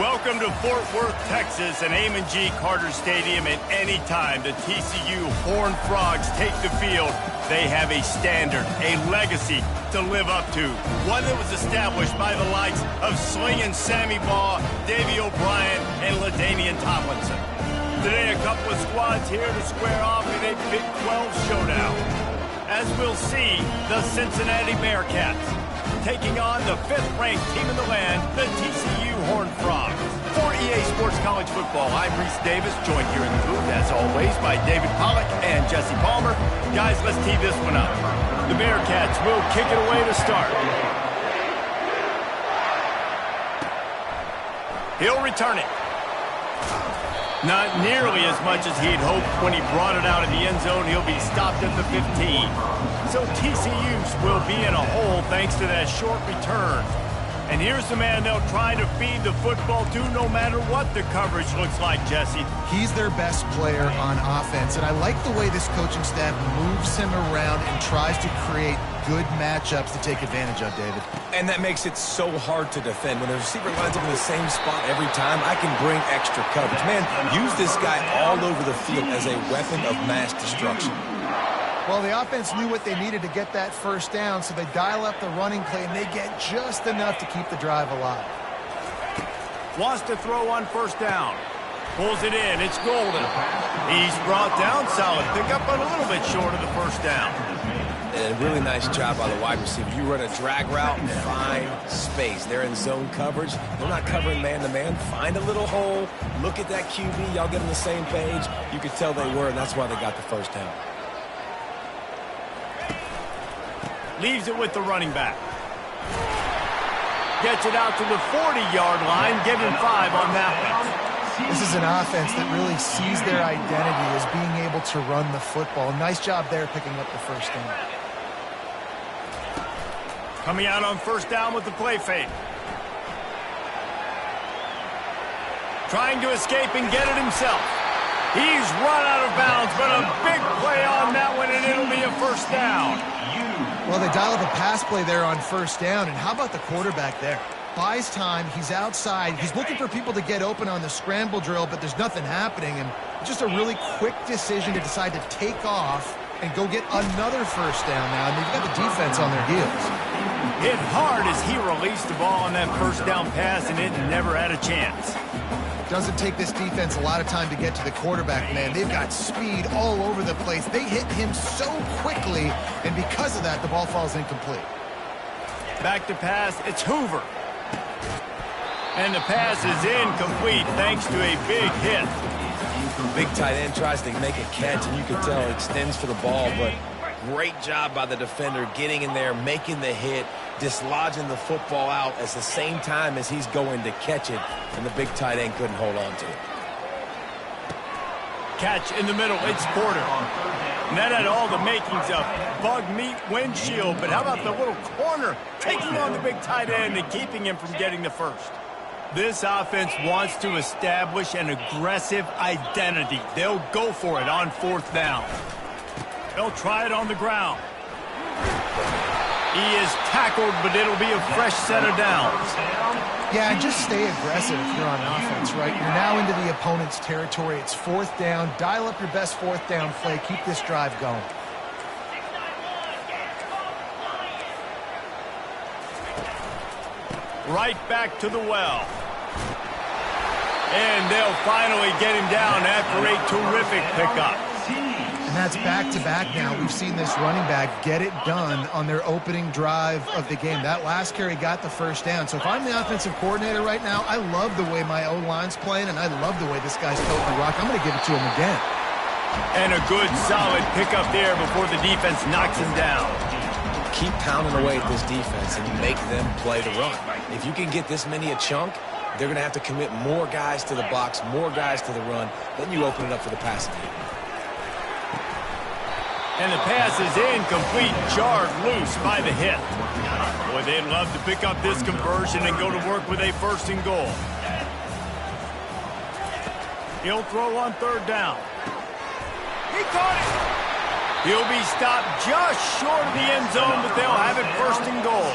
Welcome to Fort Worth, Texas, and Amon G. Carter Stadium. And anytime the TCU Horned Frogs take the field, they have a standard, a legacy to live up to. One that was established by the likes of Slingin' Sammy Baugh, Davey O'Brien, and LaDainian Tomlinson. Today, a couple of squads here to square off in a Big 12 showdown. As we'll see, the Cincinnati Bearcats taking on the 5th-ranked team in the land, the TCU Horned Frogs. For EA Sports College Football, I'm Reese Davis, joined here in the booth, as always, by David Pollack and Jesse Palmer. Guys, let's tee this one up. The Bearcats will kick it away to start. He'll return it. Not nearly as much as he'd hoped when he brought it out of the end zone. He'll be stopped at the 15. So TCU will be in a hole thanks to that short return. And here's the man they'll try to feed the football to no matter what the coverage looks like, Jesse. He's their best player on offense, and I like the way this coaching staff moves him around and tries to create good matchups to take advantage of, David. And that makes it so hard to defend. When the receiver lines up in the same spot every time, I can bring extra coverage. Man, use this guy all over the field as a weapon of mass destruction. Well, the offense knew what they needed to get that first down, so they dial up the running play, and they get just enough to keep the drive alive. Wants to throw on first down. Pulls it in. It's Golden. He's brought down. Solid pickup, but a little bit short of the first down. And a really nice job by the wide receiver. You run a drag route, find space. They're in zone coverage. They're not covering man-to-man. Find a little hole. Look at that QB. Y'all get on the same page. You could tell they were, and that's why they got the first down. Leaves it with the running back. Gets it out to the 40-yard line. Give him 5 on that one. This is an offense that really sees their identity as being able to run the football. Nice job there picking up the first down. Coming out on first down with the play fake. Trying to escape and get it himself. He's run out of bounds, but a big play on that one, and it'll be a first down. Well, they dial up a pass play there on first down, and how about the quarterback there? Buys time, he's outside, he's looking for people to get open on the scramble drill, but there's nothing happening, and just a really quick decision to decide to take off and go get another first down now, and they've got the defense on their heels. Hit hard as he released the ball on that first down pass, and it never had a chance. Doesn't take this defense a lot of time to get to the quarterback, man. They've got speed all over the place. They hit him so quickly, and because of that, the ball falls incomplete. Back to pass, it's Hoover. And the pass is incomplete thanks to a big hit. Big tight end tries to make a catch, and you can tell it extends for the ball, but great job by the defender getting in there, making the hit, dislodging the football out at the same time as he's going to catch it, and the big tight end couldn't hold on to it. Catch in the middle, it's Porter. And that had all the makings of bug meat windshield, but how about the little corner taking on the big tight end and keeping him from getting the first? This offense wants to establish an aggressive identity. They'll go for it on fourth down. They'll try it on the ground. He is tackled, but it'll be a fresh set of downs. Yeah, and just stay aggressive if you're on offense, right? You're now into the opponent's territory. It's fourth down. Dial up your best fourth down play. Keep this drive going. Right back to the well. And they'll finally get him down after a terrific pickup. And that's back-to-back now. We've seen this running back get it done on their opening drive of the game. That last carry got the first down. So if I'm the offensive coordinator right now, I love the way my O-line's playing, and I love the way this guy's toting the rock. I'm going to give it to him again. And a good, solid pickup there before the defense knocks him down. Keep pounding away at this defense and make them play the run. If you can get this many a chunk, they're going to have to commit more guys to the box, more guys to the run. Then you open it up for the passing game. And the pass is incomplete, jarred loose by the hit. Boy, they'd love to pick up this conversion and go to work with a first and goal. He'll throw on third down. He caught it. He'll be stopped just short of the end zone, but they'll have it first and goal.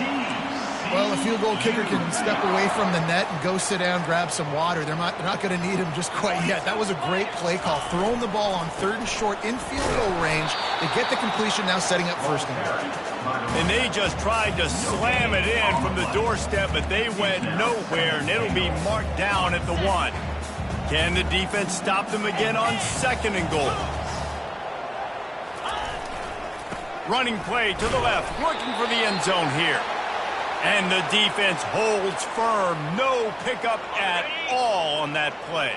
Well, a field goal kicker can step away from the net and go sit down, grab some water. They're not going to need him just quite yet. That was a great play call. Throwing the ball on 3rd and short in field goal range. They get the completion, now setting up 1st and goal. And they just tried to slam it in from the doorstep, but they went nowhere, and it'll be marked down at the 1. Can the defense stop them again on 2nd and goal? Running play to the left, looking for the end zone here. And the defense holds firm. No pickup at all on that play.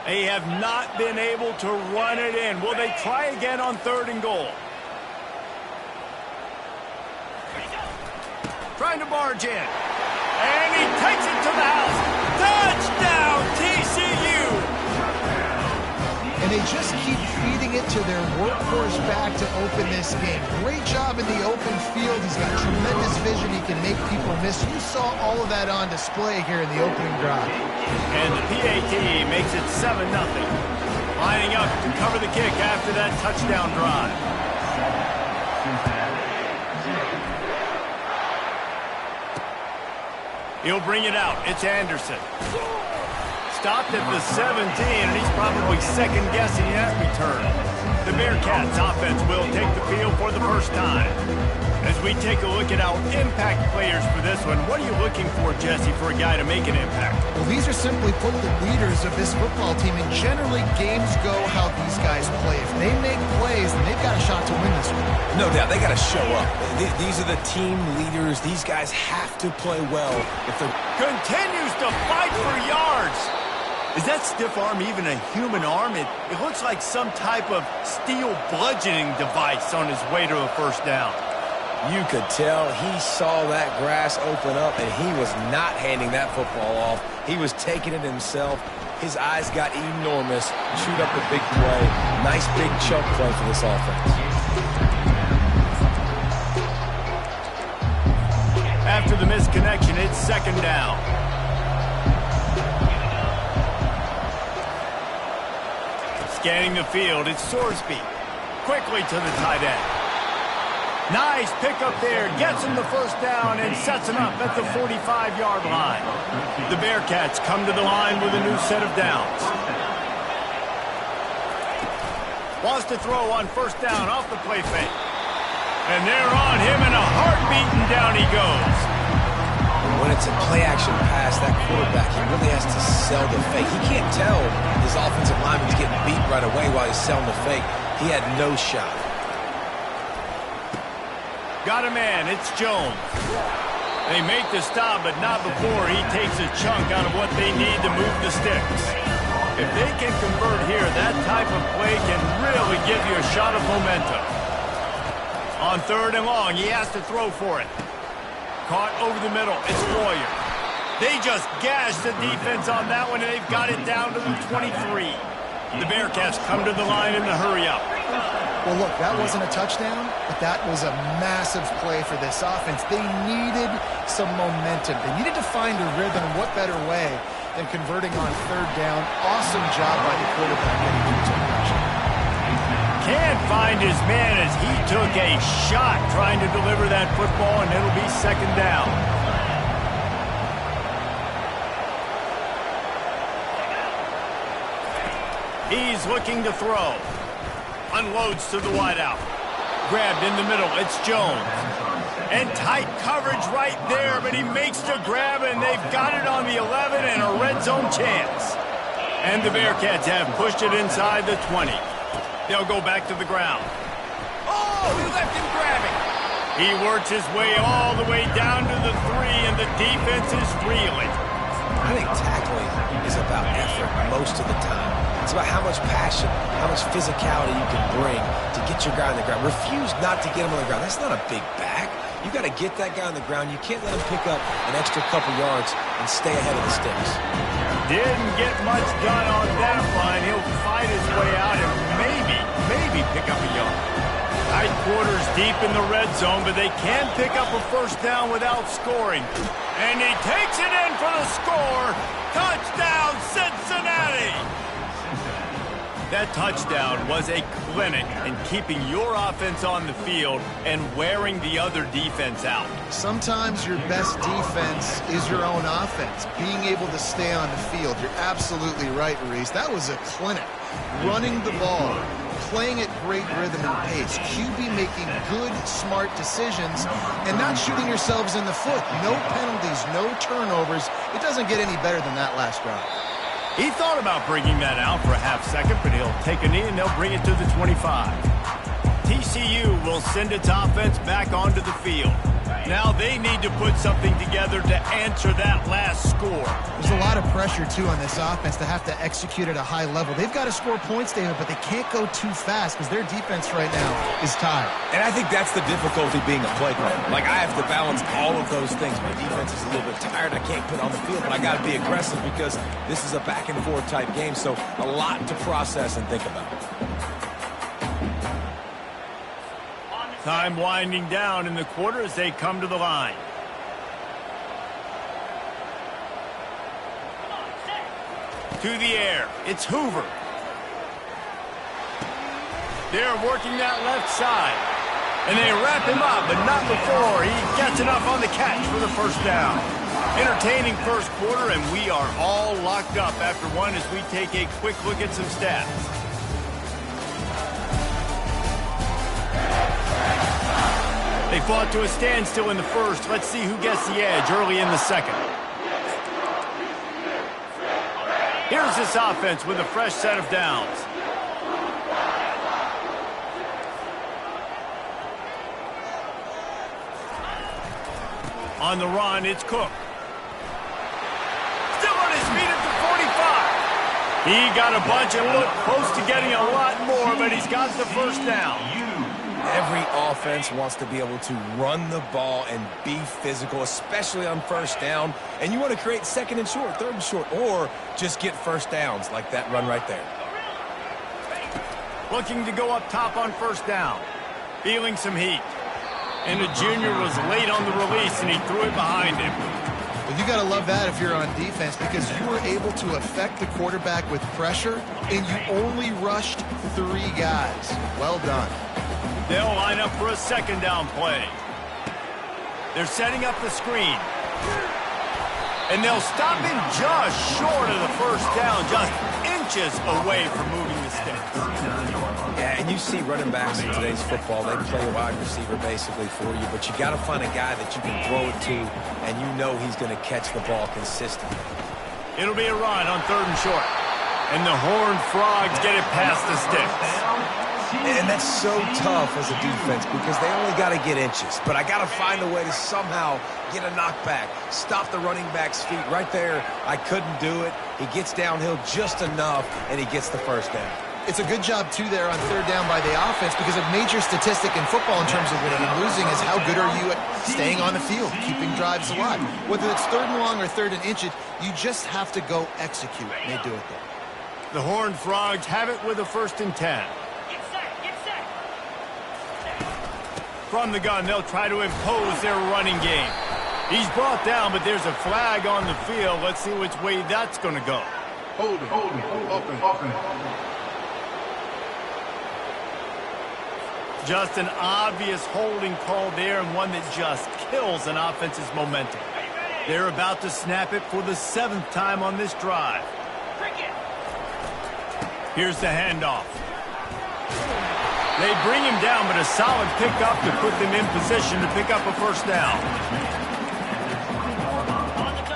They have not been able to run it in. Will they try again on 3rd and goal? Trying to barge in. And he takes it to the house. Touchdown, TCU! And they just keep feeding it to their workhorse back to open this game. Great job in the open field. He's got tremendous vision. He can make people miss. You saw all of that on display here in the opening drive. And the PAT makes it 7-0. Lining up to cover the kick after that touchdown drive. He'll bring it out. It's Anderson. Stopped at the 17, and he's probably second-guessing that return. The Bearcats offense will take the field for the first time. As we take a look at our impact players for this one, what are you looking for, Jesse, for a guy to make an impact? Well, these are simply put the leaders of this football team, and generally games go how these guys play. If they make plays, then they've got a shot to win this one. No doubt, they got to show up. These are the team leaders. These guys have to play well. If they're continues to fight for yards. Is that stiff arm even a human arm? It looks like some type of steel bludgeoning device on his way to a 1st down. You could tell he saw that grass open up, and he was not handing that football off. He was taking it himself. His eyes got enormous. Chewed up a big play. Nice big chunk play for this offense. After the misconnection, it's 2nd down. Scanning the field, it's Sorsby. Quickly to the tight end. Nice pickup there. Gets him the 1st down and sets him up at the 45-yard line. The Bearcats come to the line with a new set of downs. Wants to throw on 1st down off the play fake. And they're on him in a heartbeat, and down he goes. When it's a play-action pass, that quarterback, he really has to sell the fake. He can't tell his offensive lineman's getting beat right away while he's selling the fake. He had no shot. Got a man. It's Jones. They make the stop, but not before he takes a chunk out of what they need to move the sticks. If they can convert here, that type of play can really give you a shot of momentum. On 3rd and long, he has to throw for it. Caught over the middle. It's Royer. They just gashed the defense on that one, and they've got it down to the 23. The Bearcats come to the line in the hurry-up. Well, look, that wasn't a touchdown, but that was a massive play for this offense. They needed some momentum. They needed to find a rhythm. What better way than converting on 3rd down? Awesome job by the quarterback getting into action. Can't find his man as he took a shot trying to deliver that football, and it'll be 2nd down. He's looking to throw. Unloads to the wideout. Grabbed in the middle. It's Jones. And tight coverage right there, but he makes the grab, and they've got it on the 11 and a red zone chance. And the Bearcats have pushed it inside the 20. They'll go back to the ground. Oh, he left him grabbing. He works his way all the way down to the 3, and the defense is reeling. I think tackling is about effort most of the time. It's about how much passion, how much physicality you can bring to get your guy on the ground. Refuse not to get him on the ground. That's not a big back. You got to get that guy on the ground. You can't let him pick up an extra couple yards and stay ahead of the sticks. Didn't get much done on that line. He'll fight his way out and maybe pick up a yard. Tight quarters deep in the red zone, but they can pick up a 1st down without scoring. And he takes it in for the score. Touchdown, Cincinnati! That That touchdown was a clinic in keeping your offense on the field and wearing the other defense out. Sometimes your best defense is your own offense, being able to stay on the field. You're absolutely right, Reese. That was a clinic. Running the ball, playing at great rhythm and pace, QB making good, smart decisions, and not shooting yourselves in the foot. No penalties, no turnovers. It doesn't get any better than that last drive. He thought about bringing that out for a half second, but he'll take a knee and they'll bring it to the 25. TCU will send its offense back onto the field. Now they need to put something together to answer that last score. There's a lot of pressure, too, on this offense to have to execute at a high level. They've got to score points, David, but they can't go too fast because their defense right now is tired. And I think that's the difficulty being a play caller. Like, I have to balance all of those things. My defense is a little bit tired. I can't put on the field, but I got to be aggressive because this is a back-and-forth type game, so a lot to process and think about. Time winding down in the quarter as they come to the line. To the air, it's Hoover. They're working that left side. And they wrap him up, but not before he gets enough on the catch for the first down. Entertaining first quarter, and we are all locked up after one as we take a quick look at some stats. They fought to a standstill in the first. Let's see who gets the edge early in the second. Here's this offense with a fresh set of downs. On the run, it's Cook. Still on his feet at the 45. He got a bunch and looked close to getting a lot more, but he's got the first down. Every offense wants to be able to run the ball and be physical, especially on first down. And you want to create second and short, third and short, or just get first downs like that run right there. Looking to go up top on first down. Feeling some heat. And the junior was late on the release, and he threw it behind him. Well, you got to love that if you're on defense because you were able to affect the quarterback with pressure, and you only rushed 3 guys. Well done. They'll line up for a second down play. They're setting up the screen. And they'll stop him just short of the first down, just inches away from moving the sticks. Yeah, and you see running backs in today's football, they play a wide receiver basically for you, but you got to find a guy that you can throw it to, and you know he's going to catch the ball consistently. It'll be a run on third and short. And the Horned Frogs get it past the sticks. And that's so tough as a defense because they only got to get inches. But I got to find a way to somehow get a knockback, stop the running back's feet. Right there, I couldn't do it. He gets downhill just enough, and he gets the first down. It's a good job, too, there on third down by the offense because a major statistic in football in terms of winning and losing is how good are you at staying on the field, keeping drives alive. Whether it's third and long or third and inches, you just have to go execute. And they do it there. The Horned Frogs have it with a 1st and 10. From the gun, they'll try to impose their running game. He's brought down, but there's a flag on the field. Let's see which way that's going to go. Hold it, open. Just an obvious holding call there and one that just kills an offense's momentum. They're about to snap it for the 7th time on this drive. Here's the handoff. They bring him down, but a solid pickup to put them in position to pick up a first down.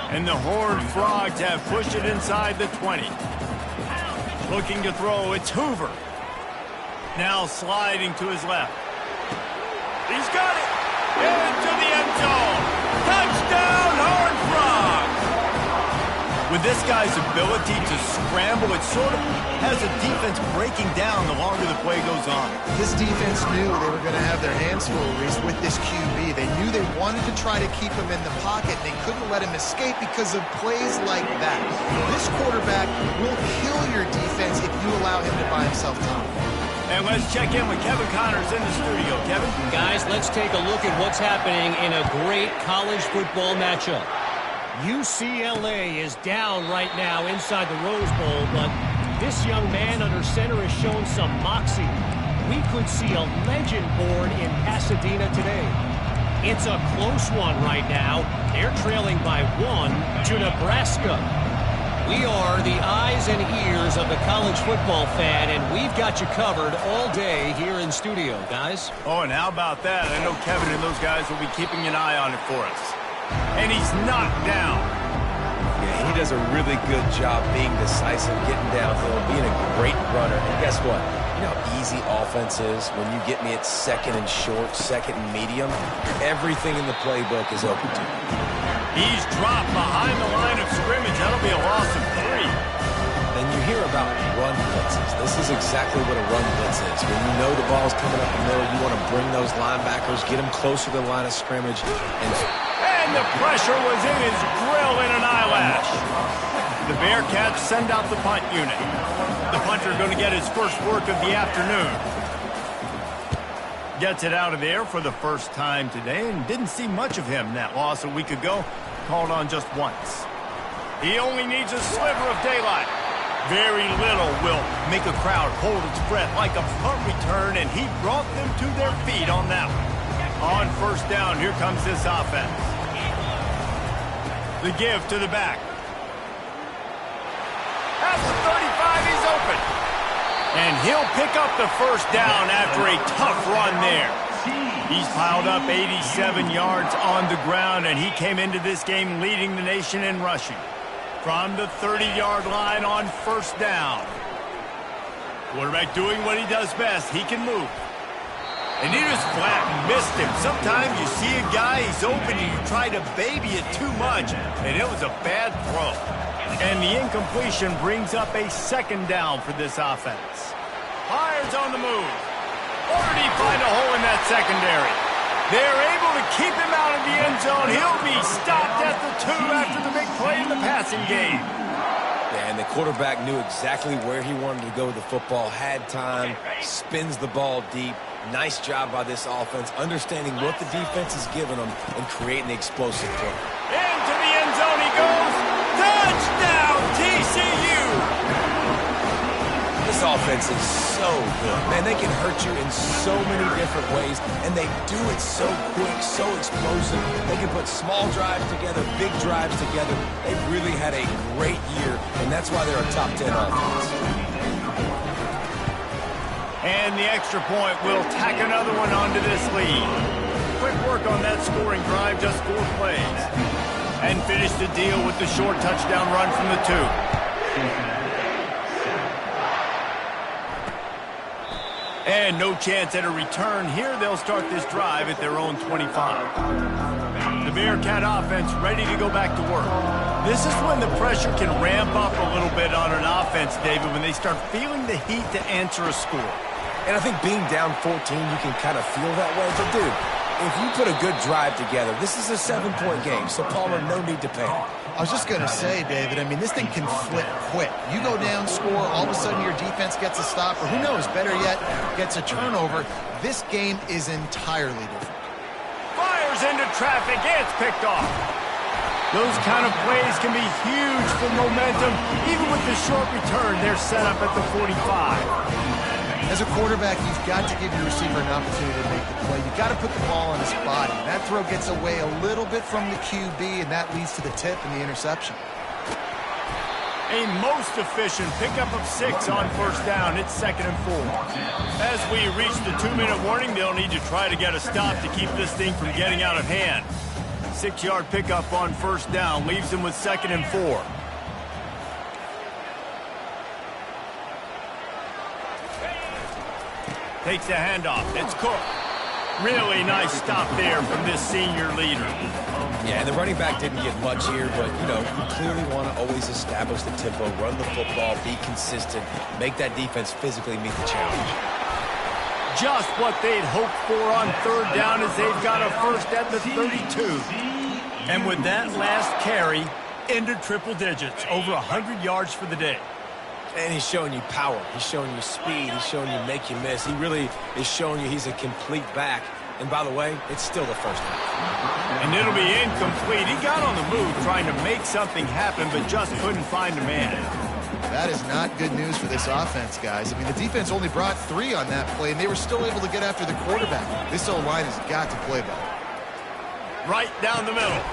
And the Horned Frogs have pushed it inside the 20. Looking to throw, it's Hoover. Now sliding to his left. He's got it! Into the end zone! Touchdown, Horned Frogs! With this guy's ability to scramble, it sort of has a defense breaking down the longer the play goes on. This defense knew they were going to have their hands full, Reese, with this QB. They knew they wanted to try to keep him in the pocket, and they couldn't let him escape because of plays like that. This quarterback will kill your defense if you allow him to buy himself time. And let's check in with Kevin Connors in the studio. Kevin? Guys, let's take a look at what's happening in a great college football matchup. UCLA is down right now inside the Rose Bowl, but This young man under center has shown some moxie. We could see a legend born in Pasadena today. It's a close one right now. They're trailing by 1 to Nebraska. We are the eyes and ears of the college football fan, and we've got you covered all day here in studio, guys. Oh, and how about that? I know Kevin and those guys will be keeping an eye on it for us. And he's knocked down. Yeah, he does a really good job being decisive, getting downhill, being a great runner. And guess what? You know how easy offense is when you get me at second and short, second and medium? Everything in the playbook is open to you. He's dropped behind the line of scrimmage. That'll be a loss of 3. And you hear about run blitzes. This is exactly what a run blitz is. When you know the ball's coming up the middle, you want to bring those linebackers, get them closer to the line of scrimmage. And the pressure was in his grill in an eyelash. The Bearcats send out the punt unit. The punter going to get his first work of the afternoon. Gets it out of there for the first time today and didn't see much of him. That loss a week ago, called on just once. He only needs a sliver of daylight. Very little will make a crowd hold its breath like a punt return, and he brought them to their feet on that one. On first down, here comes this offense. The give to the back. At the 35, he's open. And he'll pick up the first down after a tough run there. He's piled up 87 yards on the ground, and he came into this game leading the nation in rushing. From the 30-yard line on first down. Quarterback doing what he does best. He can move. And he just flat missed him. Sometimes you see a guy, he's open, and you try to baby it too much, and it was a bad throw. And the incompletion brings up a second down for this offense. Myers on the move. Or did he find a hole in that secondary? They're able to keep him out of the end zone. He'll be stopped at the 2 after the big play in the passing game. Yeah, and the quarterback knew exactly where he wanted to go with the football, had time, spins the ball deep. Nice job by this offense, understanding what the defense is giving them and creating the explosive play. Into the end zone he goes. Touchdown, TCU! This offense is so good. Man, they can hurt you in so many different ways, and they do it so quick, so explosive. They can put small drives together, big drives together. They've really had a great year, and that's why they're a top 10 offense. And the extra point will tack another one onto this lead. Quick work on that scoring drive, just 4 plays. And finish the deal with the short touchdown run from the 2. And no chance at a return here. They'll start this drive at their own 25. The Bearcat offense ready to go back to work. This is when the pressure can ramp up a little bit on an offense, David, when they start feeling the heat to answer a score. And I think being down 14, you can kind of feel that way. But, dude, if you put a good drive together, this is a 7-point game, so Palmer, no need to panic. I was just going to say, David, I mean, this thing can flip quick. You go down, score, all of a sudden your defense gets a stop, or who knows, better yet, gets a turnover. This game is entirely different. Fires into traffic, it's picked off. Those kind of plays can be huge for momentum. Even with the short return, they're set up at the 45. As a quarterback, you've got to give your receiver an opportunity to make the play. You've got to put the ball on his body. That throw gets away a little bit from the QB, and that leads to the tip and the interception. A most efficient pickup of 6 on first down. It's 2nd and 4. As we reach the 2-minute warning, they'll need to try to get a stop to keep this thing from getting out of hand. 6-yard pickup on first down leaves them with 2nd and 4. Takes the handoff. It's Cook. Really nice stop there from this senior leader. Yeah, and the running back didn't get much here, but, you know, you clearly want to always establish the tempo, run the football, be consistent, make that defense physically meet the challenge. Just what they'd hoped for on 3rd down as they've got a first at the 32. And with that last carry, into triple digits, over 100 yards for the day. And he's showing you power. He's showing you speed. He's showing you make you miss. He really is showing you he's a complete back. And by the way, it's still the first half. And it'll be incomplete. He got on the move trying to make something happen, but just couldn't find a man. That is not good news for this offense, guys. I mean, the defense only brought 3 on that play, and they were still able to get after the quarterback. This O-line has got to play better. Right down the middle.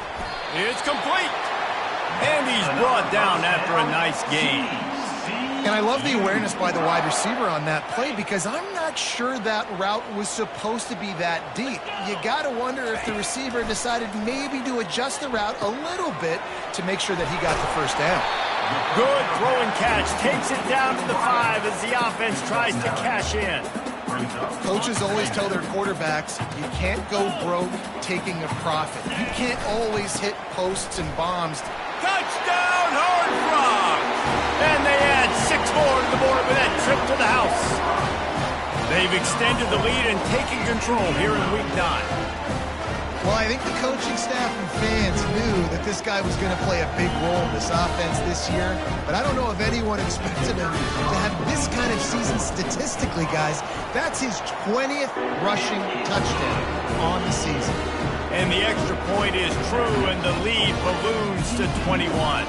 It's complete. And he's brought down after a nice gain. And I love the awareness by the wide receiver on that play because I'm not sure that route was supposed to be that deep. You got to wonder if the receiver decided maybe to adjust the route a little bit to make sure that he got the first down. Good throw and catch. Takes it down to the 5 as the offense tries to cash in. Coaches always tell their quarterbacks, you can't go broke taking a profit. You can't always hit posts and bombs. Touchdown, Horned Frogs! And they add 6 more to the board with that trip to the house. They've extended the lead and taken control here in Week 9. Well, I think the coaching staff and fans knew that this guy was going to play a big role in this offense this year, but I don't know if anyone expected him to have this kind of season statistically, guys. That's his 20th rushing touchdown on the season. And the extra point is true, and the lead balloons to 21.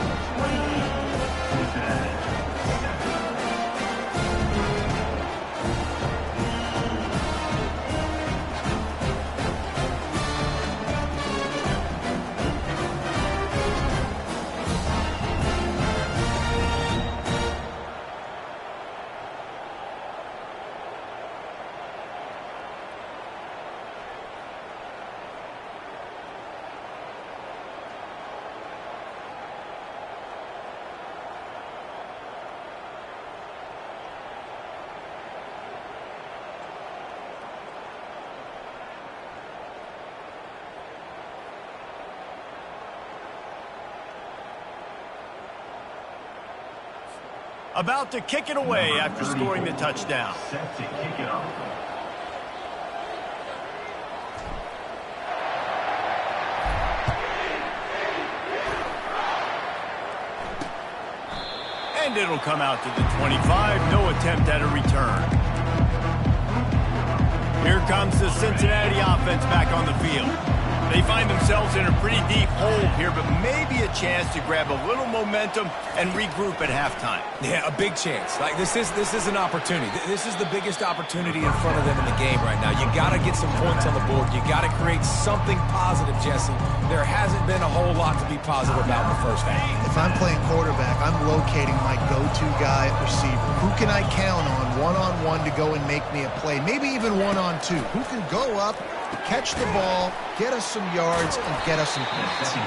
About to kick it away after scoring the touchdown. Set to kick it off. And it'll come out to the 25. No attempt at a return. Here comes the Cincinnati offense back on the field. They find themselves in a pretty deep hole here, but maybe a chance to grab a little momentum and regroup at halftime. Yeah, a big chance. Like this is an opportunity. This is the biggest opportunity in front of them in the game right now. You got to get some points on the board. You got to create something positive, Jesse. There hasn't been a whole lot to be positive about in the first half. If I'm playing quarterback, I'm locating my go-to guy at receiver. Who can I count on one-on-one to go and make me a play? Maybe even one-on-two. Who can go up, catch the ball, get us some yards, and get us some points.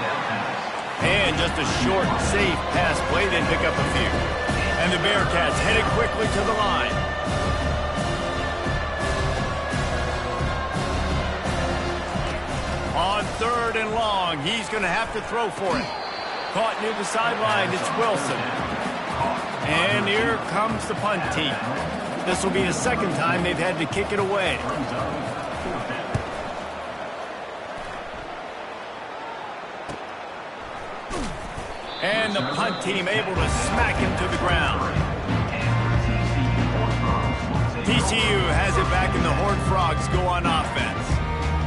And just a short, safe pass play, they pick up a few. And the Bearcats headed quickly to the line. On 3rd and long, he's going to have to throw for it. Caught near the sideline, it's Wilson. And here comes the punt team. This will be the second time they've had to kick it away. And the punt team able to smack him to the ground. TCU has it back and the Horned Frogs go on offense.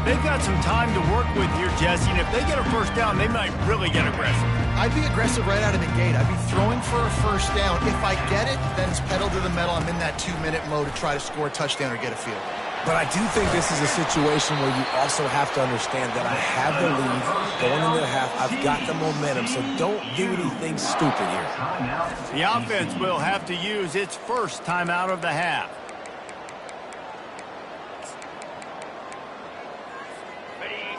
They've got some time to work with here, Jesse, and if they get a first down, they might really get aggressive. I'd be aggressive right out of the gate. I'd be throwing for a first down. If I get it, then it's pedal to the metal. I'm in that 2-minute mode to try to score a touchdown or get a field. But I do think this is a situation where you also have to understand that I have the lead going into the half. I've got the momentum, so don't do anything stupid here. The offense will have to use its first timeout of the half.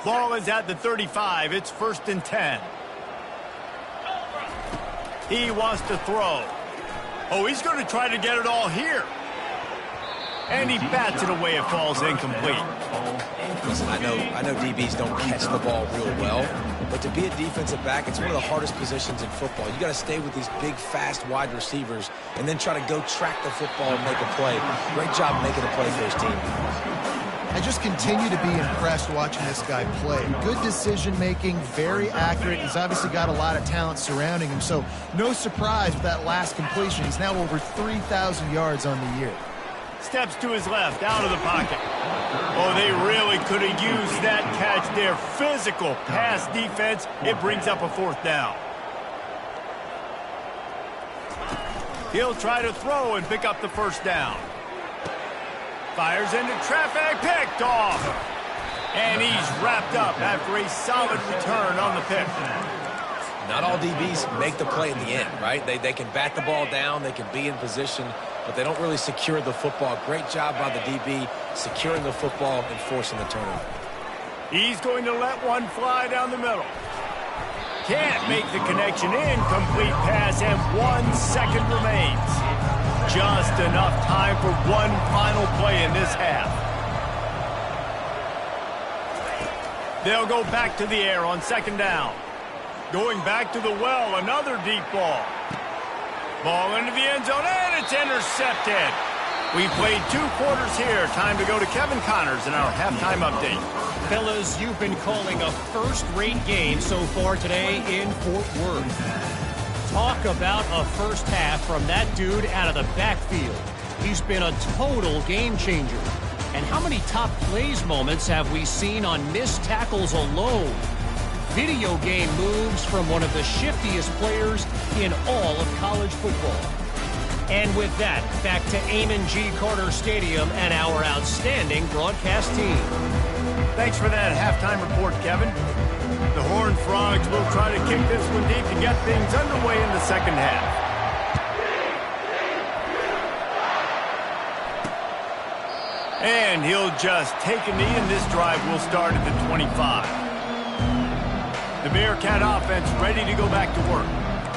Ball is at the 35. It's 1st and 10. He wants to throw. Oh, he's going to try to get it all here. And he bats it away. It falls incomplete. Listen, I know DBs don't catch the ball real well, but to be a defensive back, it's one of the hardest positions in football. You got to stay with these big, fast wide receivers and then try to go track the football and make a play. Great job making a play for his team. I just continue to be impressed watching this guy play. Good decision-making, very accurate. He's obviously got a lot of talent surrounding him, so no surprise with that last completion. He's now over 3,000 yards on the year. Steps to his left, out of the pocket. Oh, they really could have used that catch there. Physical pass defense. It brings up a 4th down. He'll try to throw and pick up the first down. Fires into traffic, picked off. And he's wrapped up after a solid return on the pick. Not all DBs make the play at the end, right? They can bat the ball down, they can be in position, but they don't really secure the football. Great job by the DB securing the football and forcing the turnover. He's going to let one fly down the middle. Can't make the connection. Incomplete pass, and 1 second remains. Just enough time for one final play in this half. They'll go back to the air on second down. Going back to the well, another deep ball. Ball into the end zone, and it's intercepted. We played 2 quarters here. Time to go to Kevin Connors in our halftime update. Fellas, you've been calling a first-rate game so far today in Fort Worth. Talk about a first half from that dude out of the backfield. He's been a total game changer. And how many top plays moments have we seen on missed tackles alone? Video game moves from one of the shiftiest players in all of college football. And with that, back to Amon G. Carter Stadium and our outstanding broadcast team. Thanks for that halftime report, Kevin. The Horned Frogs will try to kick this one deep to get things underway in the second half. And he'll just take a knee, and this drive will start at the 25. The Bearcat offense ready to go back to work.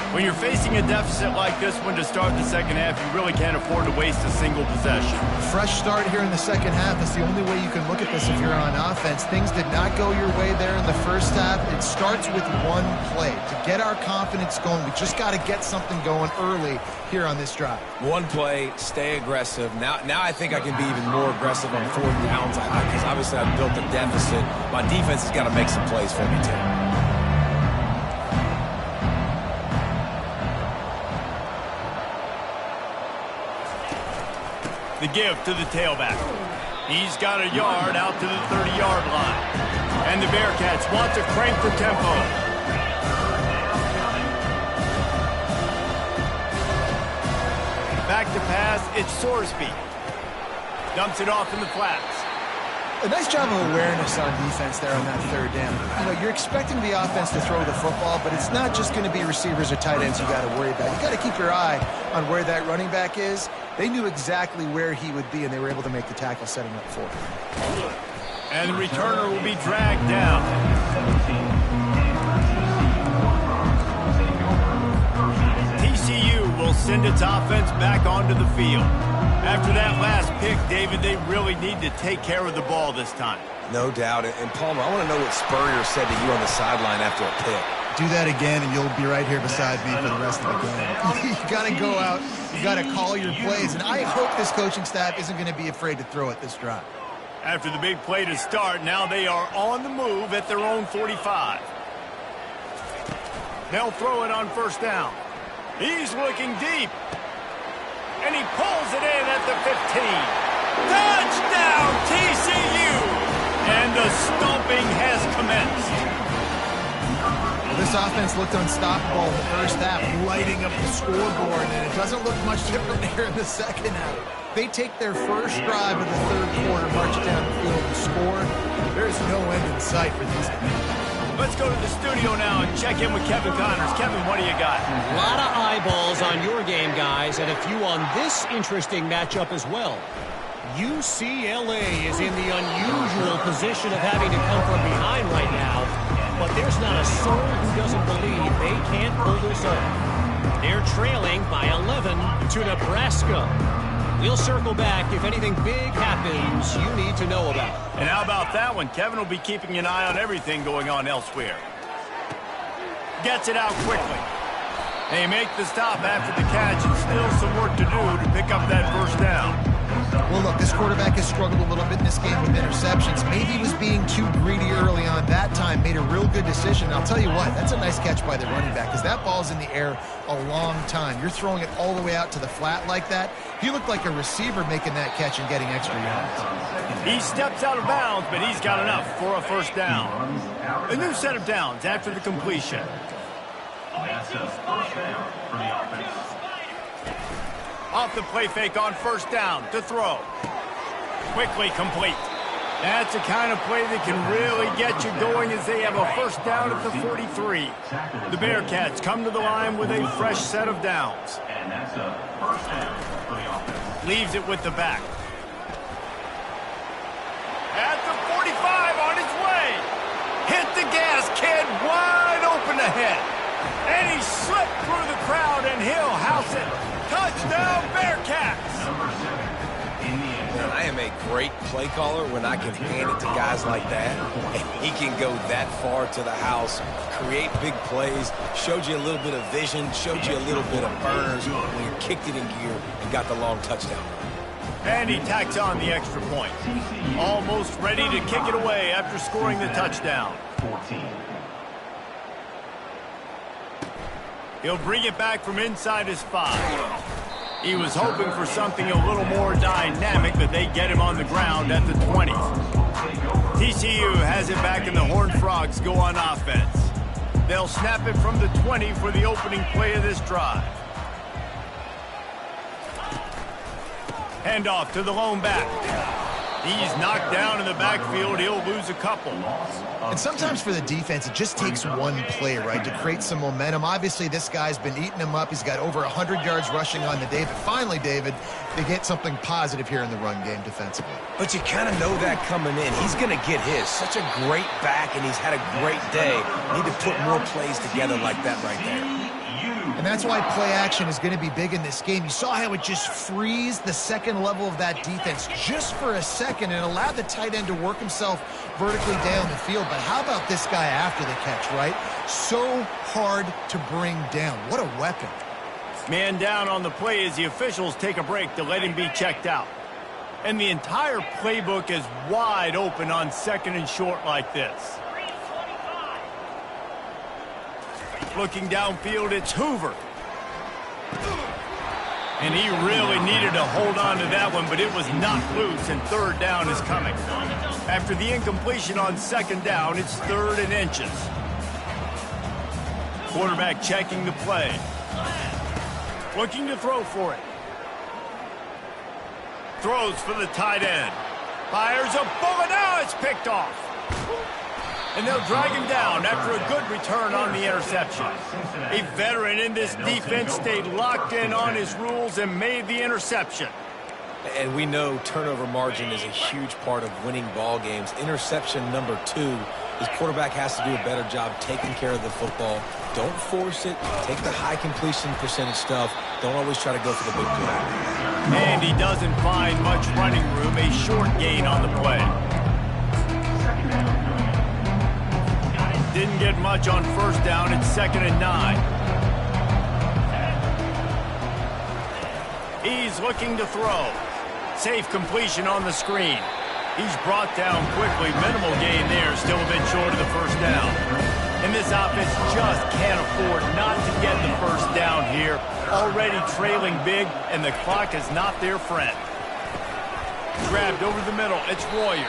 When you're facing a deficit like this one to start the second half, you really can't afford to waste a single possession. Fresh start here in the second half. That's the only way you can look at this if you're on offense. Things did not go your way there in the first half. It starts with one play. To get our confidence going, we just got to get something going early here on this drive. One play, stay aggressive. Now I think I can be even more aggressive on 4th downs because obviously I've built a deficit. My defense has got to make some plays for me too. The give to the tailback. He's got a yard out to the 30-yard line. And the Bearcats want to crank the tempo. Back to pass, it's Sorsby. Dumps it off in the flats. A nice job of awareness on defense there on that 3rd down. You know, you're expecting the offense to throw the football, but it's not just going to be receivers or tight ends you got to worry about. You got to keep your eye on where that running back is. They knew exactly where he would be, and they were able to make the tackle setting up for him. And the returner will be dragged down. TCU will send its offense back onto the field. After that last pick, David, they really need to take care of the ball this time. No doubt. And Palmer, I want to know what Spurrier said to you on the sideline after a pick. Do that again, and you'll be right here beside me for the rest of the game. You got to go out. You got to call your plays, and I hope this coaching staff isn't going to be afraid to throw it this drive. After the big play to start, now they are on the move at their own 45. They'll throw it on 1st down. He's looking deep. And he pulls it in at the 15. Touchdown, TCU! And the stomping has commenced. This offense looked unstoppable in the first half, lighting up the scoreboard, and it doesn't look much different here in the second half. They take their first drive of the 3rd quarter, march down the field and score. There's no end in sight for these guys. Let's go to the studio now and check in with Kevin Connors. Kevin, what do you got? A lot of eyeballs on your game, guys, and a few on this interesting matchup as well. UCLA is in the unusual position of having to come from behind right now, but there's not a soul who doesn't believe they can't pull this off. They're trailing by 11 to Nebraska. We'll circle back if anything big happens you need to know about. And how about that one? Kevin will be keeping an eye on everything going on elsewhere. Gets it out quickly. They make the stop after the catch, and still some work to do to pick up that 1st down. Well, look, this quarterback has struggled a little bit in this game with interceptions. Maybe he was being too greedy early on that time, made a real good decision. And I'll tell you what, that's a nice catch by the running back because that ball's in the air a long time. You're throwing it all the way out to the flat like that. He looked like a receiver making that catch and getting extra yards. He steps out of bounds, but he's got enough for a 1st down. A new set of downs after the completion. Off the play fake on first down to throw. Quickly complete. That's the kind of play that can really get you going as they have a first down at the 43. The Bearcats come to the line with a fresh set of downs. And that's a first down for the offense. Leaves it with the back. At the 45 on his way. Hit the gas, kid, wide open ahead. And he slipped through the crowd, and he'll house it. Touchdown, Bearcats! Number 7 in the end zone. Man, I am a great play caller when I can hand it to guys like that. And he can go that far to the house, create big plays, showed you a little bit of vision, showed you a little bit of burners when you kicked it in gear and got the long touchdown. And he tacks on the extra point. Almost ready to kick it away after scoring the touchdown. 14. He'll bring it back from inside his 5. He was hoping for something a little more dynamic, but they get him on the ground at the 20. TCU has it back, and the Horned Frogs go on offense. They'll snap it from the 20 for the opening play of this drive. Handoff to the lone back. He's knocked down in the backfield. He'll lose a couple. And sometimes for the defense, it just takes one play, right, to create some momentum. Obviously, this guy's been eating him up. He's got over 100 yards rushing on the day. But finally, David, they get something positive here in the run game defensively. But you kind of know that coming in. He's going to get his. Such a great back, and he's had a great day. Need to put more plays together like that right there. And that's why play action is going to be big in this game. You saw how it just frees the second level of that defense just for a second and allowed the tight end to work himself vertically down the field. But how about this guy after the catch, right? So hard to bring down. What a weapon. Man down on the play as the officials take a break to let him be checked out. And the entire playbook is wide open on second and short like this. Looking downfield, it's Hoover. And he really needed to hold on to that one, but it was knocked loose, and third down is coming. After the incompletion on second down, it's 3rd and inches. Quarterback checking the play. Looking to throw for it. Throws for the tight end. Fires a bullet. Now it's picked off. And they'll drag him down after a good return on the interception. A veteran in this defense stayed locked in on his rules and made the interception. And we know turnover margin is a huge part of winning ball games. Interception number 2. His quarterback has to do a better job taking care of the football. Don't force it. Take the high completion percentage stuff. Don't always try to go for the big play. And he doesn't find much running room. A short gain on the play. Didn't get much on first down. It's 2nd and 9. He's looking to throw. Safe completion on the screen. He's brought down quickly. Minimal gain there. Still a bit short of the first down. And this offense just can't afford not to get the first down here. Already trailing big, and the clock is not their friend. Grabbed over the middle. It's Royer.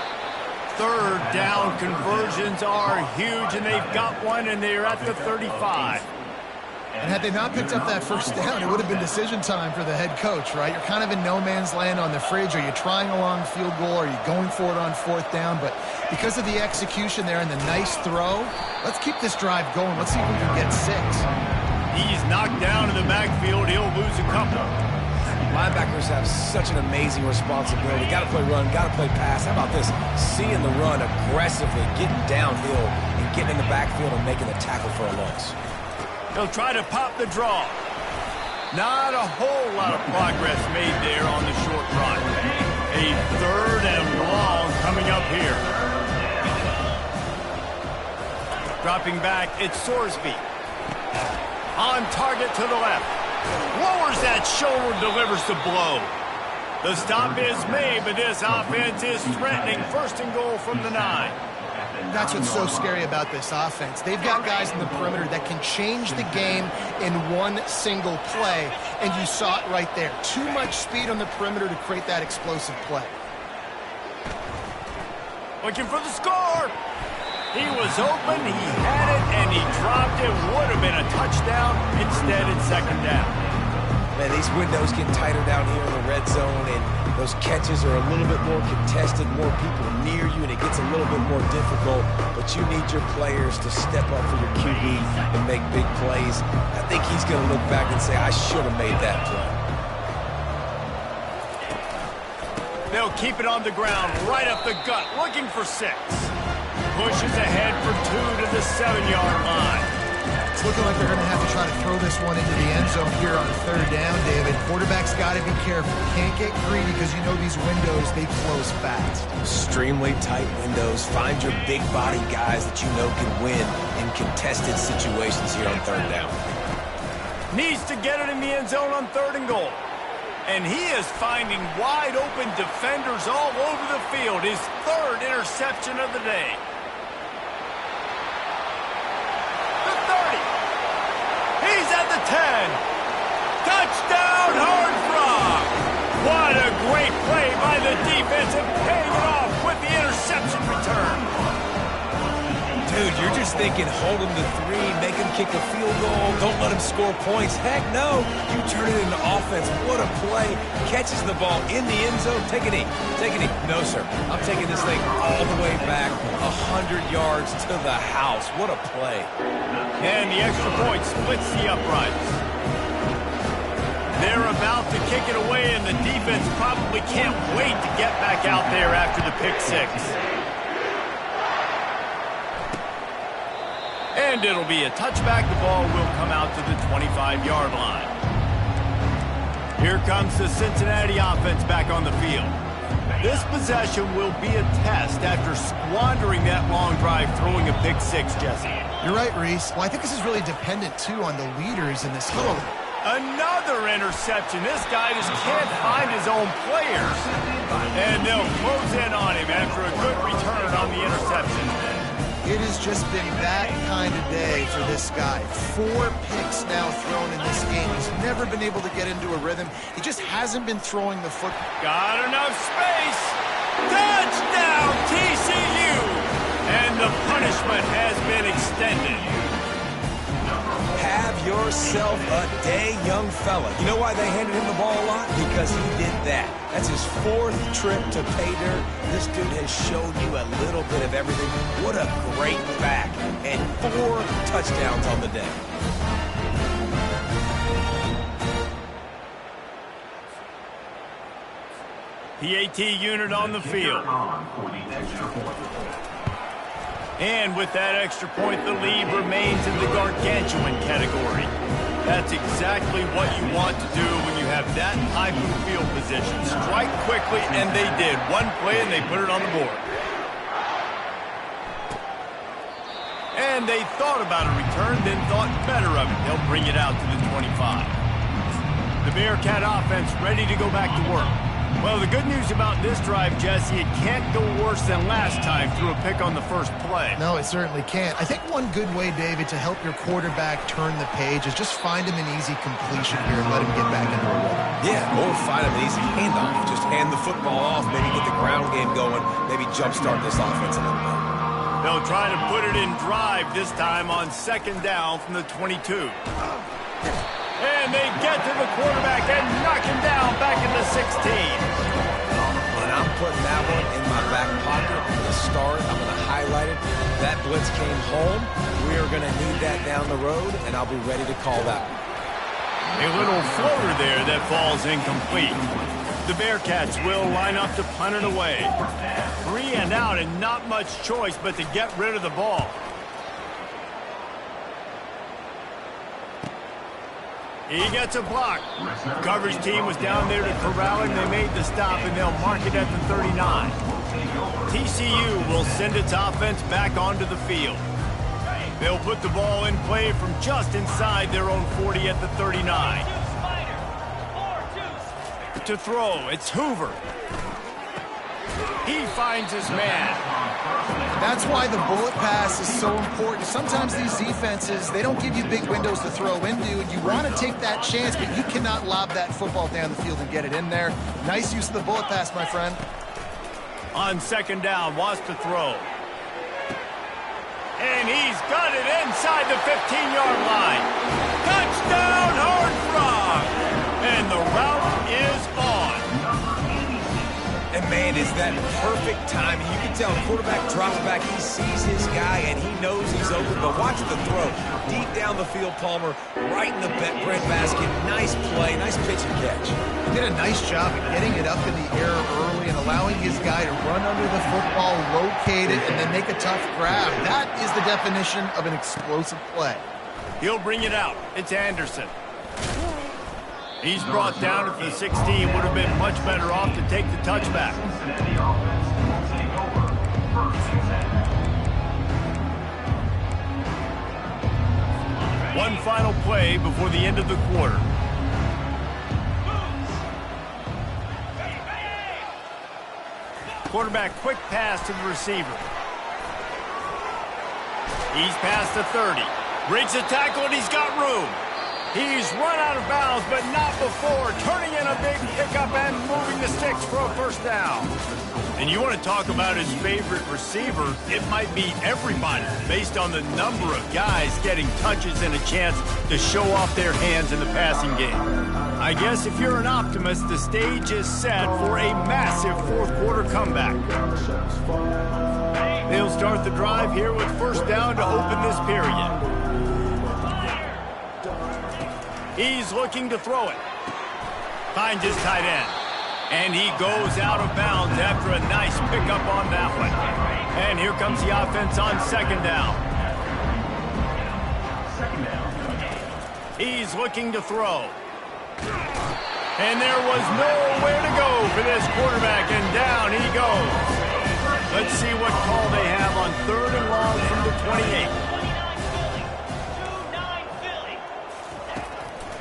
3rd down conversions are huge, and they've got one, and they're at the 35. And had they not picked up that first down, it would have been decision time for the head coach, right? You're kind of in no man's land on the fridge. Are you trying a long field goal? Are you going for it on 4th down? But because of the execution there and the nice throw, let's keep this drive going. Let's see if we can get 6. He's knocked down in the backfield. He'll lose a couple. Linebackers have such an amazing responsibility. Got to play run, got to play pass. How about this? Seeing the run aggressively, getting downhill, and getting in the backfield and making the tackle for a loss. He'll try to pop the draw. Not a whole lot of progress made there on the short run. A 3rd and long coming up here. Dropping back, it's Sorsby. On target to the left. Lowers that shoulder, delivers the blow. The stop is made, but this offense is threatening. 1st and goal from the 9. That's what's so scary about this offense. They've got guys in the perimeter that can change the game in one single play, and you saw it right there. Too much speed on the perimeter to create that explosive play. Looking for the score. He was open, he had it, and he dropped it. Would have been a touchdown. Instead, it's 2nd down. Man, these windows get tighter down here in the red zone, and those catches are a little bit more contested, more people near you, and it gets a little bit more difficult. But you need your players to step up for your QB and make big plays. I think he's going to look back and say, I should have made that play. They'll keep it on the ground, right up the gut, looking for 6. Pushes ahead for 2 to the 7-yard line. It's looking like they're going to have to try to throw this one into the end zone here on 3rd down, David. Quarterback's got to be careful. Can't get greedy because you know these windows, they close fast. Extremely tight windows. Find your big body guys that you know can win in contested situations here on 3rd down. Needs to get it in the end zone on 3rd and goal. And he is finding wide open defenders all over the field. His 3rd interception of the day. The 30. He's at the 10. Touchdown, Horned Frog. What a great play by the defense and paying it off with the interception return. Dude, you're just thinking hold him to 3, make him kick a field goal, don't let him score points. Heck no, you turn it into offense. What a play. Catches the ball in the end zone. Take a knee. Take a knee. No, sir. I'm taking this thing all the way back 100 yards to the house. What a play. And the extra point splits the uprights. They're about to kick it away, and the defense probably can't wait to get back out there after the pick 6. And it'll be a touchback. The ball will come out to the 25-yard line. Here comes the Cincinnati offense back on the field. This possession will be a test after squandering that long drive throwing a pick 6, Jesse. You're right, Reese. Well, I think this is really dependent, too, on the leaders in this game. Another interception. This guy just can't find his own players. And they'll close in on him after a good return on the interception. It has just been that kind of day for this guy. 4 picks now thrown in this game. He's never been able to get into a rhythm. He just hasn't been throwing the football. Got enough space. Touchdown, TCU. And the punishment has been extended. Have yourself a day, young fella. You know why they handed him the ball a lot? Because he did that. That's his 4th trip to pay dirt. This dude has shown you a little bit of everything. What a great back. And 4 touchdowns on the day. PAT unit on the field. And with that extra point, the lead remains in the gargantuan category. That's exactly what you want to do when you have that type of field position. Strike quickly, and they did. One play, and they put it on the board. And they thought about a return, then thought better of it. They'll bring it out to the 25. The Bearcat offense ready to go back to work. Well, the good news about this drive, Jesse, it can't go worse than last time through a pick on the first play. No, it certainly can't. I think one good way, David, to help your quarterback turn the page is just find him an easy completion here and let him get back into a rhythm. Yeah, or find him an easy handoff. Just hand the football off, maybe get the ground game going, maybe jumpstart this offense a little bit. They'll try to put it in drive this time on 2nd down from the 22. And they get to the quarterback and knock him down back in the 16. And I'm putting that one in my back pocket. I'm going to start. I'm going to highlight it. That blitz came home. We are going to need that down the road, and I'll be ready to call that one. A little floater there that falls incomplete. The Bearcats will line up to punt it away. 3 and out and not much choice but to get rid of the ball. He gets a block. The coverage team was down there to corral him. They made the stop, and they'll mark it at the 39. TCU will send its offense back onto the field. They'll put the ball in play from just inside their own 40 at the 39. To throw, it's Hoover. He finds his man. That's why the bullet pass is so important. Sometimes these defenses, they don't give you big windows to throw into, and you want to take that chance, but you cannot lob that football down the field and get it in there. Nice use of the bullet pass, my friend. On 2nd down, wants to throw. And he's got it inside the 15-yard line. Touchdown, Horned Frog! And the route is on. And, man, is that perfect timing. You can tell the quarterback drops back. He sees his guy, and he knows he's open. But watch the throw. Deep down the field, Palmer, right in the breadbasket. Nice play, nice pitch and catch. He did a nice job of getting it up in the air early and allowing his guy to run under the football, locate it, and then make a tough grab. That is the definition of an explosive play. He'll bring it out. It's Anderson. He's brought down at the 16. Would have been much better off to take the touchback. Cincinnati offense will take over. First and 10. One final play before the end of the quarter. Quarterback quick pass to the receiver. He's past the 30. Breaks the tackle and he's got room. He's run out of bounds, but not before turning in a big pickup and moving the sticks for a first down. And you want to talk about his favorite receiver, it might be everybody based on the number of guys getting touches and a chance to show off their hands in the passing game. I guess if you're an optimist, the stage is set for a massive fourth quarter comeback. They'll start the drive here with first down to open this period. He's looking to throw it. Finds his tight end. And he goes out of bounds after a nice pickup on that one. And here comes the offense on second down. He's looking to throw. And there was nowhere to go for this quarterback, and down he goes. Let's see what call they have on third and long from the 28.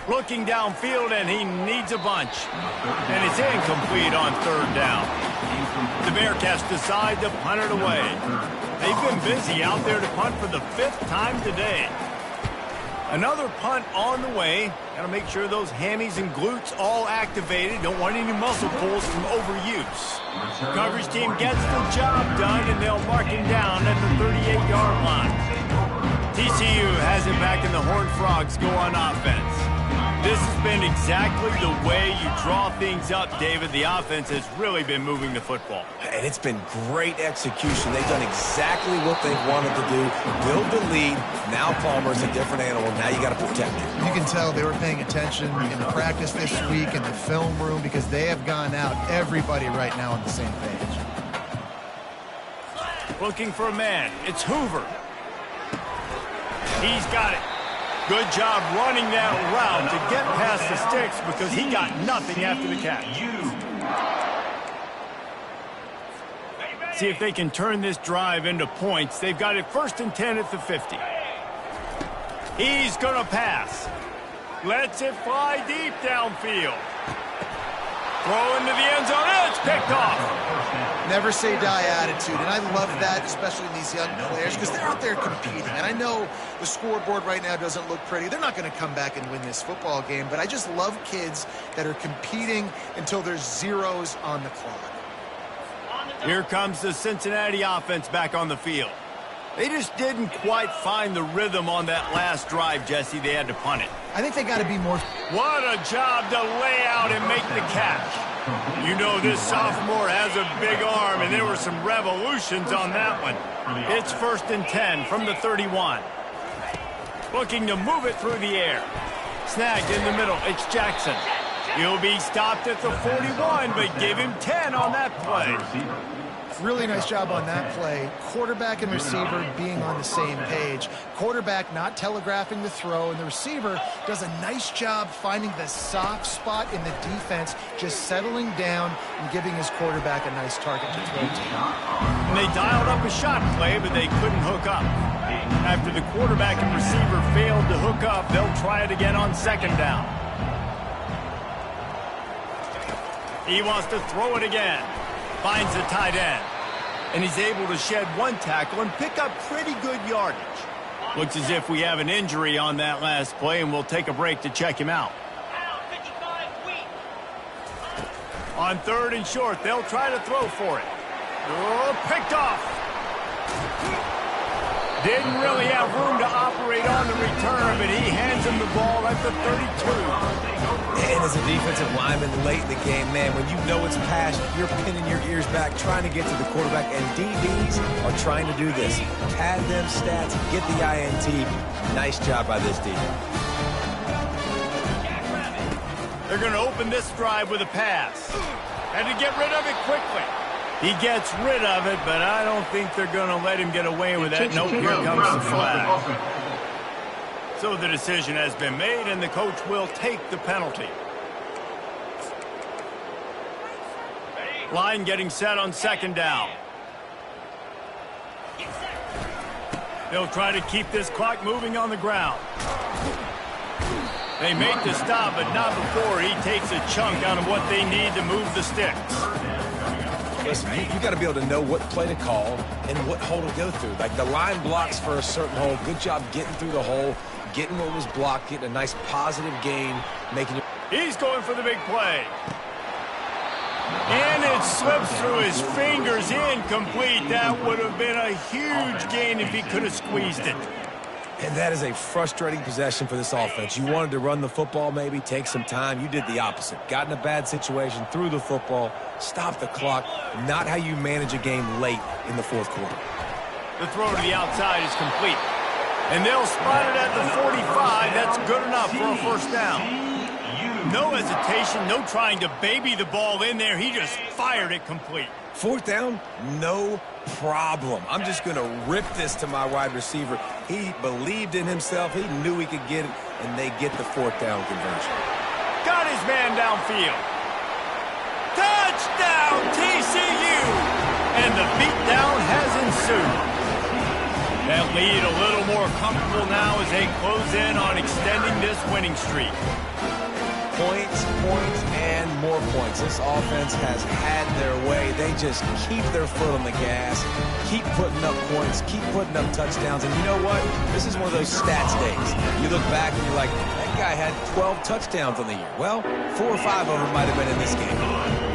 Looking downfield, and he needs a bunch. And it's incomplete on third down. The Bearcats decide to punt it away. They've been busy out there to punt for the 5th time today. Another punt on the way. Got to make sure those hammies and glutes all activated. Don't want any muscle pulls from overuse. Coverage team gets the job done, and they'll mark him down at the 38-yard line. TCU has it back, and the Horned Frogs go on offense. This has been exactly the way you draw things up, David. The offense has really been moving the football. And it's been great execution. They've done exactly what they've wanted to do. Build the lead. Now Palmer's a different animal. Now you got to protect it. You can tell they were paying attention in practice this week in the film room because they have gone out, everybody right now on the same page. Looking for a man. It's Hoover. He's got it. Good job running that route to get past the sticks because he got nothing after the catch. See if they can turn this drive into points. They've got it first and 10 at the 50. He's going to pass. Lets it fly deep downfield. Throw into the end zone. It's picked off. Never say die attitude, and I love that, especially in these young players, because they're out there competing. And I know the scoreboard right now doesn't look pretty. They're not going to come back and win this football game, but I just love kids that are competing until there's zeros on the clock. Here comes the Cincinnati offense back on the field. They just didn't quite find the rhythm on that last drive, Jesse. They had to punt it. I think they got to be more... What a job to lay out and make the catch. You know this sophomore has a big arm, and there were some revolutions on that one. It's first and 10 from the 31. Looking to move it through the air. Snagged in the middle. It's Jackson. He'll be stopped at the 41, but give him 10 on that play. Really nice job on that play. Quarterback and receiver being on the same page. Quarterback not telegraphing the throw, and the receiver does a nice job finding the soft spot in the defense, just settling down and giving his quarterback a nice target to throw to. And they dialed up a shot play, but they couldn't hook up. After the quarterback and receiver failed to hook up, they'll try it again on second down. He wants to throw it again. Finds the tight end. And he's able to shed one tackle and pick up pretty good yardage. Looks as if we have an injury on that last play, and we'll take a break to check him out. On third and short, they'll try to throw for it. Oh, picked off. Didn't really have room to operate on the return, but he hands him the ball at the 32. And as a defensive lineman late in the game, man, when you know it's passed, you're pinning your ears back, trying to get to the quarterback, and DBs are trying to do this. Pad them stats, get the INT. Nice job by this D. They're going to open this drive with a pass. And to get rid of it quickly. He gets rid of it, but I don't think they're going to let him get away with that. Nope, here comes the flag. So the decision has been made, and the coach will take the penalty. Line getting set on second down. They'll try to keep this clock moving on the ground. They make the stop, but not before he takes a chunk out of what they need to move the sticks. Listen, you got to be able to know what play to call and what hole to go through. Like the line blocks for a certain hole. Good job getting through the hole, getting what was blocked, getting a nice positive gain, making it. He's going for the big play. And it slips through his fingers, incomplete. That would have been a huge gain if he could have squeezed it. And that is a frustrating possession for this offense. You wanted to run the football, maybe take some time. You did the opposite. Got in a bad situation, threw the football, stopped the clock. Not how you manage a game late in the fourth quarter. The throw to the outside is complete. And they'll spot it at the 45. That's good enough for a first down. No hesitation, no trying to baby the ball in there. He just fired it complete. Fourth down, no problem. I'm just going to rip this to my wide receiver. He believed in himself. He knew he could get it, and they get the fourth down conversion. Got his man downfield. Touchdown, TCU! And the beatdown has ensued. That lead a little more comfortable now as they close in on extending this winning streak. Points, points, and more points. This offense has had their way. They just keep their foot on the gas, keep putting up points, keep putting up touchdowns. And you know what? This is one of those stats days. You look back and you're like, that guy had 12 touchdowns on the year. Well, 4 or 5 of them might have been in this game.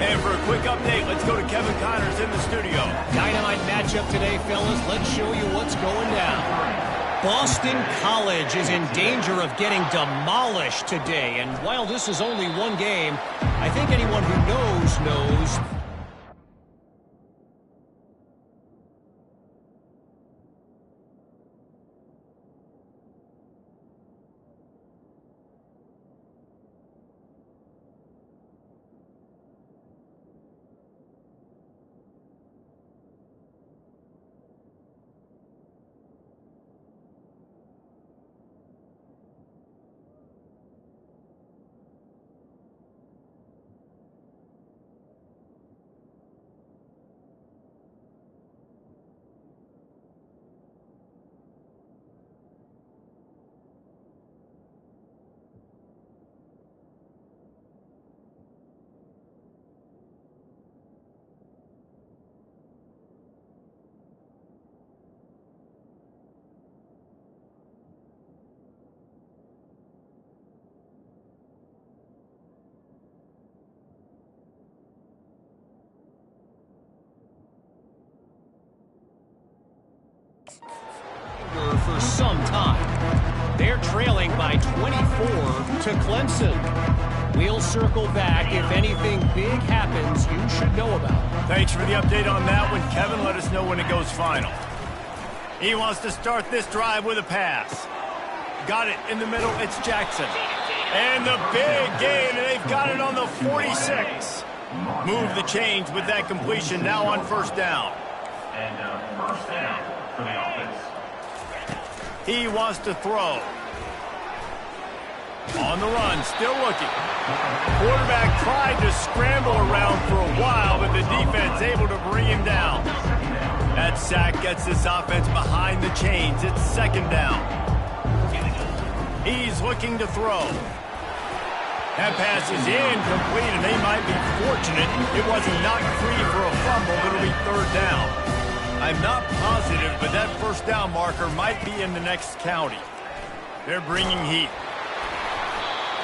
And for a quick update, let's go to Kevin Connors in the studio. Dynamite matchup today, fellas. Let's show you what's going down. Boston College is in danger of getting demolished today. And while this is only one game, I think anyone who knows. For some time. They're trailing by 24 to Clemson. We'll circle back if anything big happens you should know about. Thanks for the update on that one, Kevin. Let us know when it goes final. He wants to start this drive with a pass. Got it in the middle. It's Jackson. And the big gain, and they've got it on the 46. Move the chains with that completion now on first down. And first down for the offense. He wants to throw. On the run, still looking. Quarterback tried to scramble around for a while, but the defense able to bring him down. That sack gets this offense behind the chains. It's second down. He's looking to throw. That pass is incomplete, and they might be fortunate it wasn't knocked free for a fumble. It'll be third down. I'm not positive, but that first down marker might be in the next county. They're bringing heat.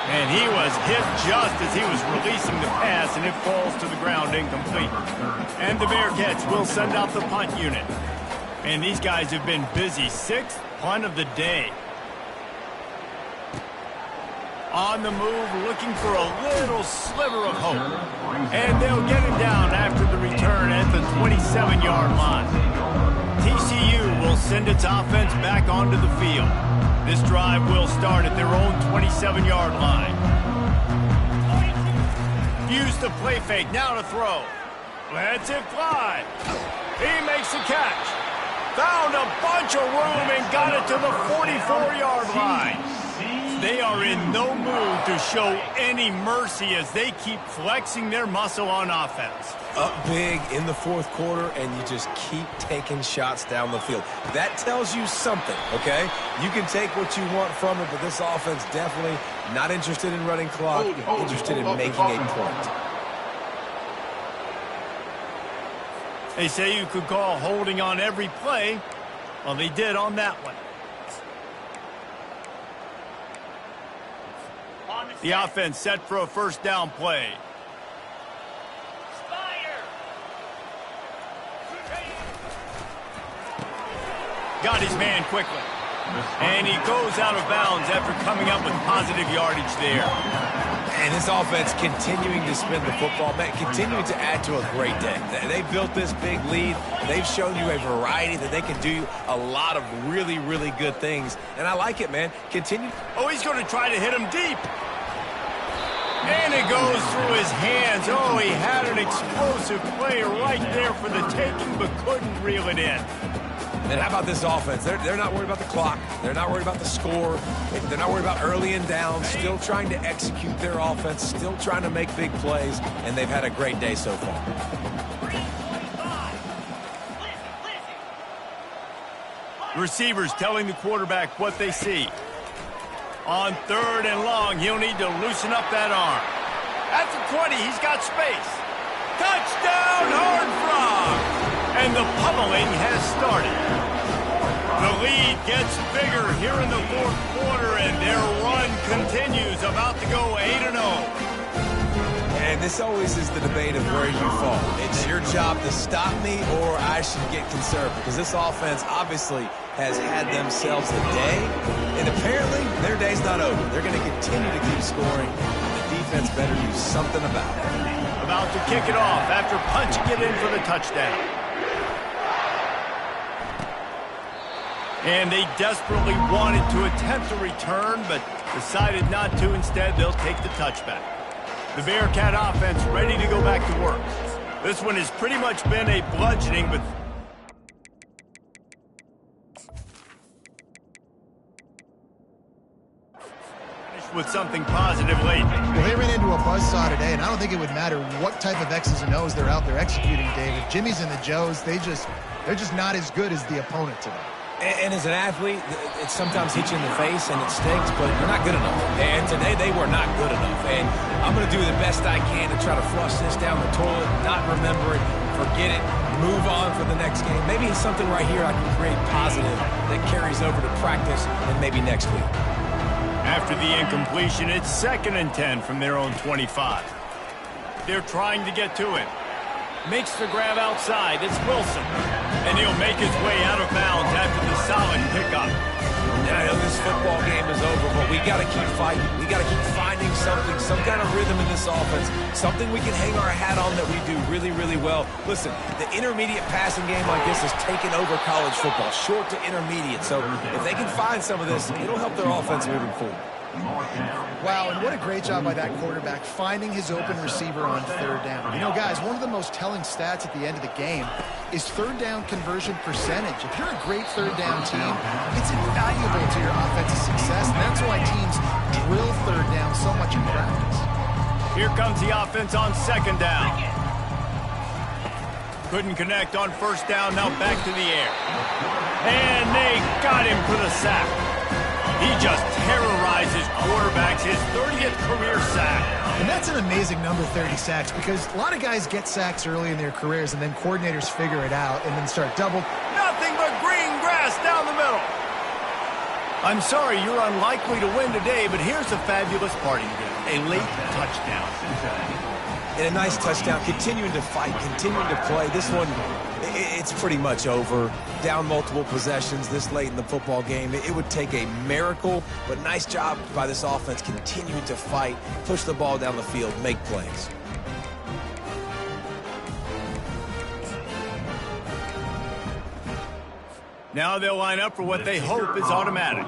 And he was hit just as he was releasing the pass, and it falls to the ground incomplete. And the Bearcats will send out the punt unit. And these guys have been busy. 6th punt of the day. On the move, looking for a little sliver of hope. And they'll get him down after the return at the 27-yard line. TCU will send its offense back onto the field. This drive will start at their own 27-yard line. Use the play fake, now to throw. Lets it fly. He makes the catch. Found a bunch of room and got it to the 44-yard line. They are in no mood to show any mercy as they keep flexing their muscle on offense. Up big in the 4th quarter, and you just keep taking shots down the field. That tells you something, okay? You can take what you want from it, but this offense definitely not interested in running clock, interested in making a point. They say you could call holding on every play. Well, they did on that one. The offense set for a first down play. Got his man quickly. And he goes out of bounds after coming up with positive yardage there. And this offense continuing to spin the football, man, continuing to add to a great day. They built this big lead. They've shown you a variety that they can do a lot of really, really good things. And I like it, man. Continue. Oh, he's going to try to hit him deep. And it goes through his hands. Oh, he had an explosive play right there for the taking, but couldn't reel it in. And how about this offense? They're not worried about the clock. They're not worried about the score. They're not worried about early and down. Still trying to execute their offense. Still trying to make big plays. And they've had a great day so far. Receivers telling the quarterback what they see. On 3rd and long, he'll need to loosen up that arm. At the 20, he's got space. Touchdown, Horned Frogs! And the pummeling has started. The lead gets bigger here in the 4th quarter, and their run continues, about to go 8-0. And this always is the debate of where you fall. It's your job to stop me, or I should get conservative, because this offense obviously has had themselves a day, and apparently their day's not over. They're going to continue to keep scoring. The defense better do something about it. About to kick it off after punching it in for the touchdown. And they desperately wanted to attempt a return, but decided not to. Instead, they'll take the touchback. The Bearcat offense ready to go back to work. This one has pretty much been a bludgeoning, but with something positive lately. Well, they ran into a buzzsaw today, and I don't think it would matter what type of X's and O's they're out there executing, David. Jimmy's and the Joes, they're just not as good as the opponent today. And as an athlete, it sometimes hits you in the face and it stinks, but you're not good enough. And today they were not good enough. And I'm going to do the best I can to try to flush this down the toilet, not remember it, forget it, move on for the next game. Maybe it's something right here I can create positive that carries over to practice and maybe next week. After the incompletion, it's 2nd and 10 from their own 25. They're trying to get to it. Makes the grab outside. It's Wilson. And he'll make his way out of bounds after the solid pickup. And I know this football game is over, but we got to keep fighting. We got to keep finding something, some kind of rhythm in this offense, something we can hang our hat on that we do really, really well. Listen, the intermediate passing game like this has taken over college football, short to intermediate. So if they can find some of this, it'll help their offense moving forward. Wow, and what a great job by that quarterback, finding his open receiver on 3rd down. You know, guys, one of the most telling stats at the end of the game is 3rd down conversion percentage. If you're a great 3rd down team, it's invaluable to your offensive success, and that's why teams drill 3rd down so much in practice. Here comes the offense on 2nd down. Couldn't connect on 1st down, now back to the air. And they got him for the sack. He just terrorizes quarterbacks, his 30th career sack. And that's an amazing number, 30 sacks, because a lot of guys get sacks early in their careers, and then coordinators figure it out and then start double. Nothing but green grass down the middle. I'm sorry you're unlikely to win today, but here's a fabulous parting gift. A late touchdown. And a nice touchdown, continuing to fight, continuing to play. This one, it's pretty much over. Down multiple possessions this late in the football game. It would take a miracle, but nice job by this offense continuing to fight, push the ball down the field, make plays. Now they'll line up for what they hope is automatic.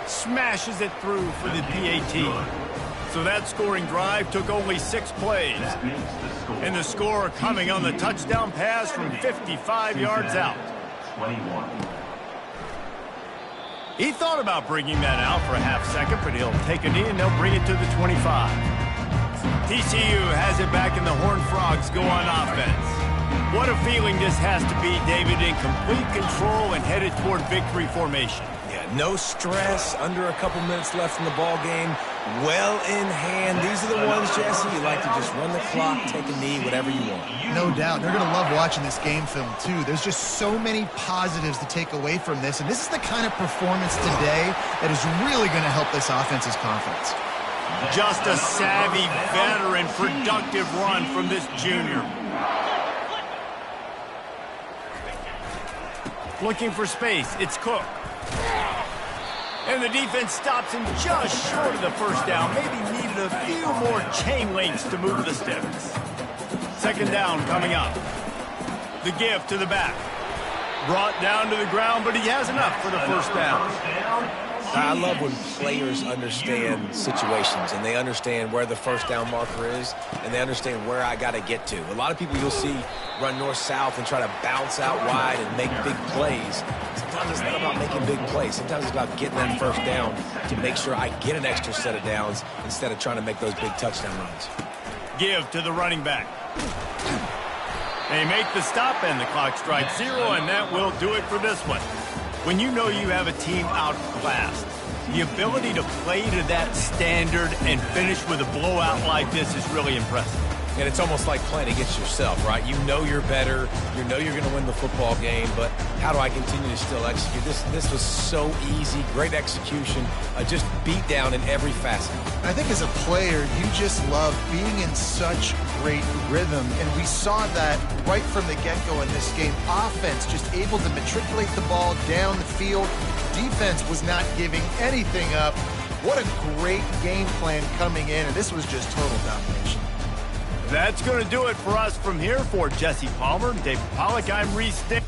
Smashes it through for the PAT. So that scoring drive took only 6 plays. And the score coming on the touchdown pass from 55 yards out. 21. He thought about bringing that out for a half second, but he'll take a knee and they'll bring it to the 25. TCU has it back and the Horned Frogs go on offense. What a feeling this has to be, David, in complete control and headed toward victory formation. Yeah, no stress, under a couple minutes left in the ball game, well in hand. These are the ones, Jesse, you like to just run the clock, take a knee, whatever you want. No doubt. They're going to love watching this game film, too. There's just so many positives to take away from this, and this is the kind of performance today that is really going to help this offense's confidence. Just a savvy, veteran, productive run from this junior. Looking for space, it's Cook. And the defense stops him just short of the first down. Maybe needed a few more chain links to move the sticks. Second down coming up. The give to the back. Brought down to the ground, but he has enough for the first down. I love when players understand situations and they understand where the first down marker is and they understand where I got to get to. A lot of people you'll see run north-south and try to bounce out wide and make big plays. Sometimes it's not about making big plays. Sometimes it's about getting that first down to make sure I get an extra set of downs instead of trying to make those big touchdown runs. Give to the running back. They make the stop and the clock strikes 0, and that will do it for this one. When you know you have a team outclassed, the ability to play to that standard and finish with a blowout like this is really impressive. And it's almost like playing against yourself, right? You know you're better. You know you're going to win the football game, but how do I continue to still execute? This was so easy, great execution, just beat down in every facet. I think as a player, you just love being in such great rhythm, and we saw that right from the get-go in this game. Offense just able to matriculate the ball down the field. Defense was not giving anything up. What a great game plan coming in, and this was just total domination. That's going to do it for us from here. For Jesse Palmer, David Pollack, I'm Reese Day.